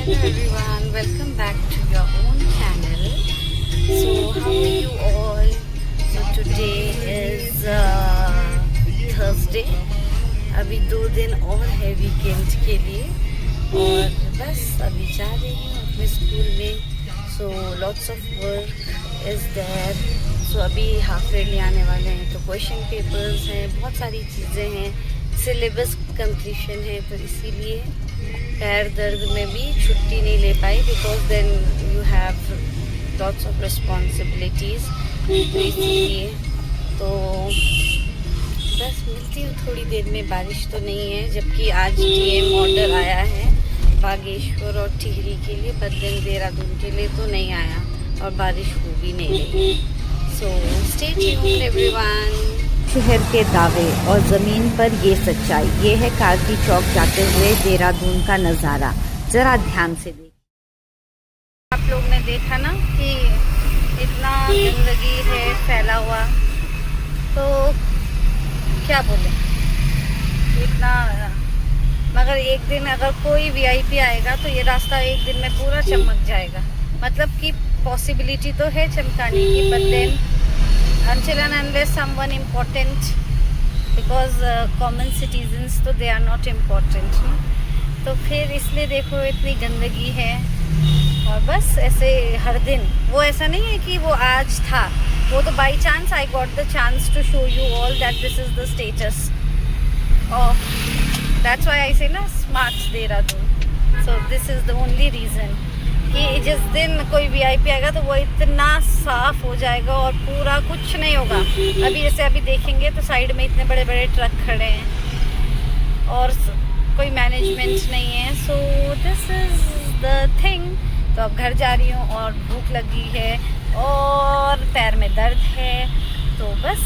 Hello everyone, welcome back to your own channel. So how are you all? So today is Thursday. अभी 2 दिन और है weekend के लिए और बस अभी जा रही हूँ अपने स्कूल में. So lots of work is there. So अभी हाफ ईयरली आने वाले हैं तो क्वेश्चन पेपर्स हैं, बहुत सारी चीज़ें हैं, सिलेबस कंप्लीशन है, तो इसीलिए पैर दर्द में भी छुट्टी नहीं ले पाई because then you have lots of responsibilities. तो इसीलिए तो बस मिलती हूँ थोड़ी देर में. बारिश तो नहीं है जबकि आज डीएम ऑर्डर आया है बागेश्वर और टिहरी के लिए, पर दिन देहरादून के लिए तो नहीं आया और बारिश हो भी नहीं रही. So stay tuned everyone. शहर के दावे और ज़मीन पर ये सच्चाई, ये है कारगी चौक जाते हुए देहरादून का नज़ारा. ज़रा ध्यान से देखिए. आप लोग ने देखा ना कि इतना गंदगी है फैला हुआ, तो क्या बोले इतना. मगर एक दिन अगर कोई वीआईपी आएगा तो ये रास्ता एक दिन में पूरा चमक जाएगा. मतलब कि पॉसिबिलिटी तो है चमकाने की, but then until and unless someone important, because common citizens तो they are not important ना. तो फिर इसलिए देखो इतनी गंदगी है और बस ऐसे हर दिन. वो ऐसा नहीं है कि वो आज था, वो तो by chance I got the chance to show you all that this is the status of. That's why I say ना smart Dehradun. So this is the only reason कि जिस दिन कोई वीआईपी आएगा तो वो इतना साफ हो जाएगा और पूरा कुछ नहीं होगा. अभी जैसे अभी देखेंगे तो साइड में इतने बड़े बड़े ट्रक खड़े हैं और कोई मैनेजमेंट नहीं है. So this is the thing. तो अब घर जा रही हूँ और भूख लगी है और पैर में दर्द है, तो बस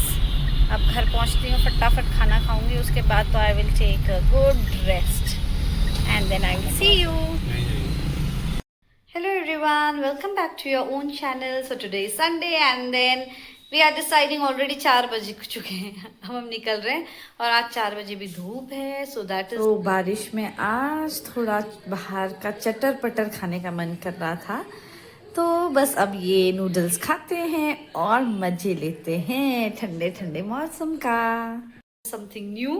अब घर पहुँचती हूँ, फटाफट खाना खाऊंगी, उसके बाद तो I will take a good rest and then I will see you. Hello everyone, welcome back to your own channel. So today is Sunday and then we are deciding already 4 बज चुके हैं, हम निकल रहे हैं और आज 4 बजे भी धूप है. So that is. तो बारिश में आज थोड़ा बाहर का चटर पटर खाने का मन कर रहा था, तो बस अब ये नूडल्स खाते हैं और मज़े लेते हैं ठंडे ठंडे मौसम का. समथिंग न्यू,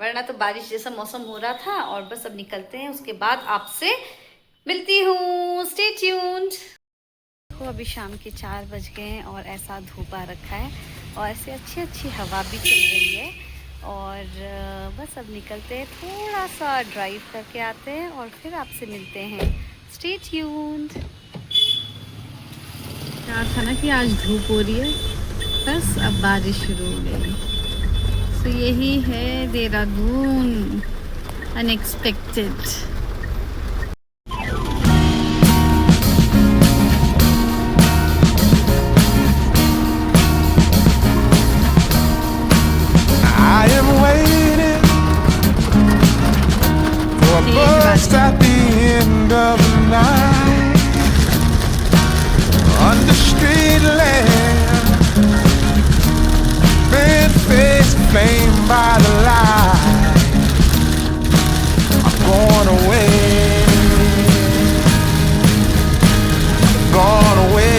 वरना तो बारिश जैसा मौसम हो रहा था. और बस अब निकलते हैं, उसके बाद आपसे मिलती हूँ. Stay tuned. तो अभी शाम के 4 बज गए हैं और ऐसा धूप आ रखा है और ऐसे अच्छी अच्छी हवा भी चल रही है. और बस अब निकलते हैं, थोड़ा सा ड्राइव करके आते हैं और फिर आपसे मिलते हैं. Stay tuned. क्या था ना कि आज धूप हो रही है, बस अब बारिश शुरू हो गई. तो यही है Dehradun, unexpected. At the end of the night, under street lamp, red face flamed by the light. I'm going away, gone away,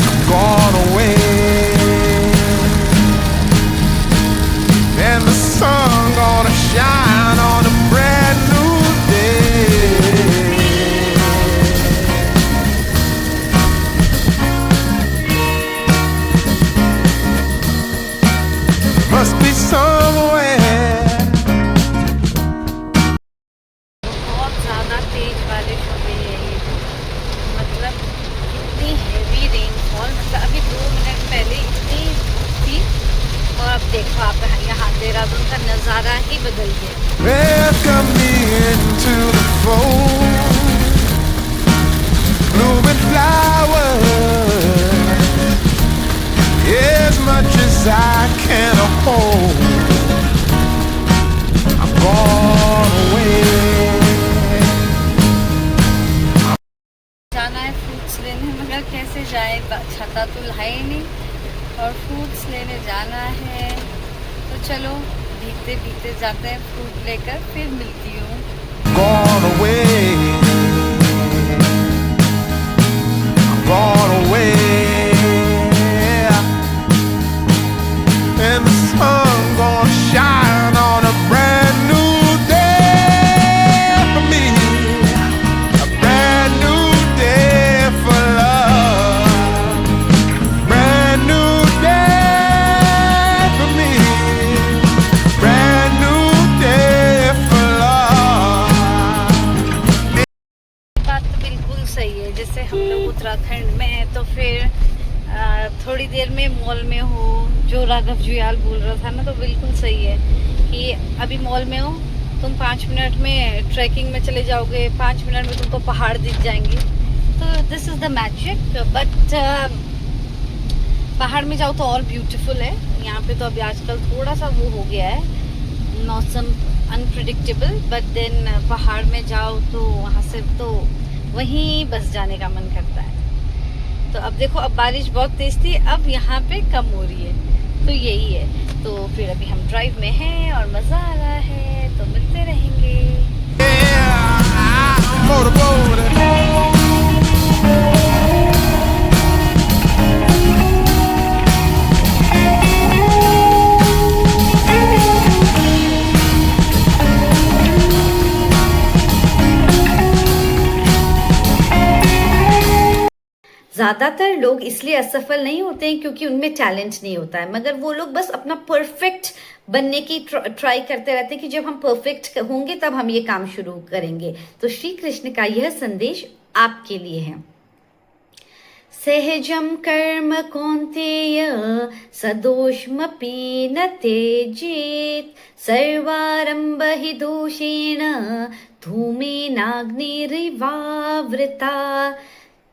I'm gone away. And the sun gonna shine on a brand new day. Must be somewhere. बहुत ज़्यादा तेज बारिश हो रही है ये, मतलब इतनी heavy rainfall. मतलब अभी 2 मिनट पहले इतनी थी और अब देखो आप यहाँ देहरादून का नज़ारा ही बदल गया. Welcome me into the fold, blooming flowers, as much as I can hold. I'm gone away. जाना है फ्रूट्स लेने, मगर कैसे जाए, छाता तो लाए ही नहीं और फ्रूट्स लेने जाना है. तो चलो भीगते भीगते जाते हैं, फ्रूट लेकर फिर मिलती हूँ. gone away. I'm gone away. And the sun gonna shine on a brand new day for me. A brand new day for love. Brand new day for me. Brand new day for love. बात तो बिल्कुल सही है। जैसे हम लोग उत्तराखंड में हैं तो फिर थोड़ी देर में मॉल में हो, जो राघव जुयाल बोल रहा था ना, तो बिल्कुल सही है कि अभी मॉल में हो तुम 5 मिनट में ट्रैकिंग में चले जाओगे, 5 मिनट में तुमको पहाड़ दिख जाएंगे। तो this is the magic. But पहाड़ में जाओ तो और ब्यूटीफुल है। यहाँ पे तो अभी आजकल थोड़ा सा वो हो गया है मौसम अनप्रिडिक्टेबल, बट देन पहाड़ में जाओ तो वहाँ से तो वहीं बस जाने का मन करता है। तो अब देखो, अब बारिश बहुत तेज थी, अब यहाँ पे कम हो रही है, तो यही है। तो फिर अभी हम ड्राइव में हैं और मज़ा आ रहा है, तो मिलते रहेंगे। Yeah, I'm motorboating. ज़्यादातर लोग इसलिए असफल नहीं होते हैं क्योंकि उनमें टैलेंट नहीं होता है, मगर वो लोग बस अपना परफेक्ट बनने की ट्राई करते रहते हैं कि जब हम परफेक्ट होंगे तब हम ये काम शुरू करेंगे। तो श्री कृष्ण का यह संदेश आपके लिए है। सहजम कर्म कौन्तेय सदोषमपि न त्यजेत् सर्वारंभ हि दोषेण धूमेनाग्निरिवावृता।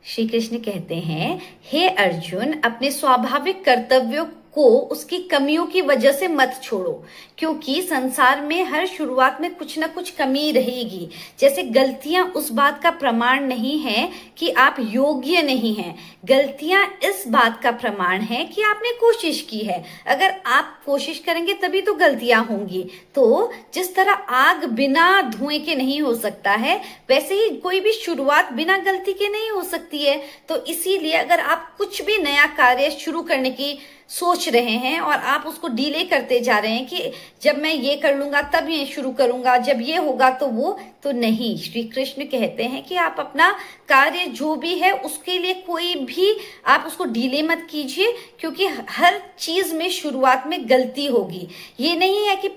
श्री कृष्ण कहते हैं, हे अर्जुन, अपने स्वाभाविक कर्तव्यों को उसकी कमियों की वजह से मत छोड़ो, क्योंकि संसार में हर शुरुआत में कुछ ना कुछ कमी रहेगी। जैसे गलतियां उस बात का प्रमाण नहीं है कि आप योग्य नहीं हैं, गलतियां इस बात का प्रमाण है कि आपने कोशिश की है। अगर आप कोशिश करेंगे तभी तो गलतियां होंगी। तो जिस तरह आग बिना धुएं के नहीं हो सकता है, वैसे ही कोई भी शुरुआत बिना गलती के नहीं हो सकती है। तो इसीलिए अगर आप कुछ भी नया कार्य शुरू करने की सोच रहे हैं और आप उसको डिले करते जा रहे हैं कि जब मैं ये कर लूंगा तब ये शुरू करूंगा, जब ये होगा तो वो, तो नहीं। श्री कृष्ण कहते हैं कि आप अपना कार्य जो भी है उसके लिए कोई भी आप उसको डिले मत कीजिए, क्योंकि हर चीज में शुरुआत में गलती होगी। ये नहीं है कि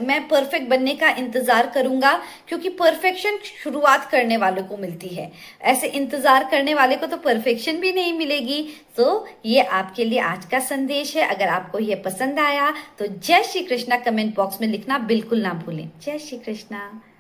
मैं परफेक्ट बनने का इंतजार करूंगा, क्योंकि परफेक्शन शुरुआत करने वालों को मिलती है, ऐसे इंतजार करने वाले को तो परफेक्शन भी नहीं मिलेगी। तो ये आपके लिए आज का संदेश है। अगर आपको ये पसंद आया तो जय श्री कृष्णा कमेंट बॉक्स में लिखना बिल्कुल ना भूलें। जय श्री कृष्णा।